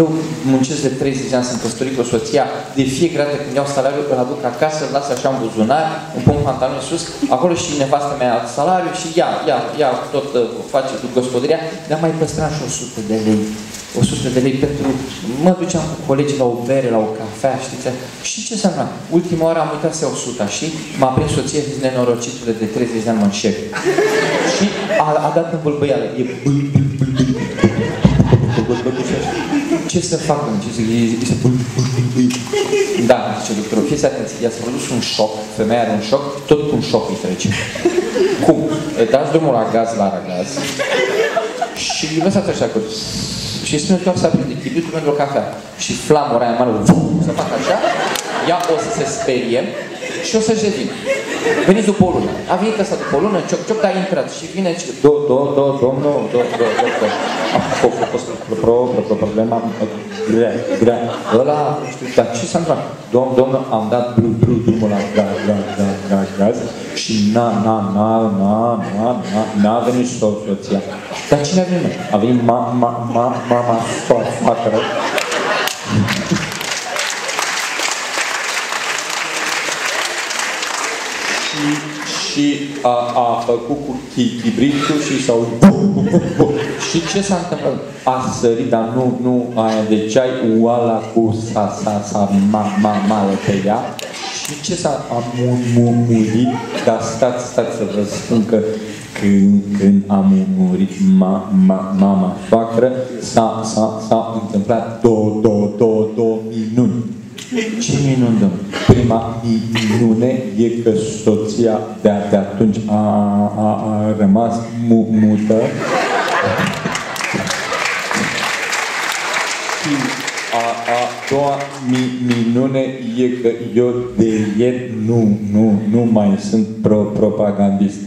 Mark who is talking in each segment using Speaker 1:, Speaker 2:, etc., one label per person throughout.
Speaker 1: Eu muncesc de 30 de ani, sunt căsătorit cu soția, de fiecare dată când iau salariul, îl aduc acasă, îl las așa în buzunar, îmi pun pantaloni sus, acolo și nevastă mea ia salariul și ia tot face gospodăria, dar mai păstram și 100 de lei. 100 de lei pentru... Mă duceam cu colegii la o bere, la o cafea, știți? Și ce înseamnă? Ultima oară am uitat să iau 100 și m-a prins soția și zis, nenorocitule, de 30 de ani mă înșec. Și a dat în bâlbâială. E ce să fac? Da, zice doctorul, fiți atenți, i-ați produs un șoc, femeia are un șoc, tot cu un șoc îi trece. Cum? Dați drumul la gaz, la gaz și lăsați așa cu... Și spune doar să aprinde chibritul pentru o cafea. Și flamura aia mare, să fac așa, ea o să se sperie și o să-și revină. Veniți după o lună. A venit ăsta după o lună, cioc, dar a intrat și vine și... Domnul, a fost problema grea. Ăla, știu, dar ce s-a întâmplat? Domnul, am dat drumul la gaz și n-a venit soția. Dar cine a venit? A venit mama soacră. Și a făcut cu chibritul și s-au... Și ce s-a întâmplat? A sărit, dar nu aia de ceai, oala cu sa mală pe ea. Și ce s-a murit? Dar stați să vă spun că când a murit mama soacră, s-a întâmplat două minuni. Ce minuni, domnule? Prima minune e că soția de atunci a rămas mută. Și a doua minune e că eu de ieri nu mai sunt propagandist.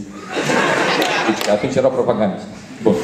Speaker 1: Deci atunci era propagandist. Bun.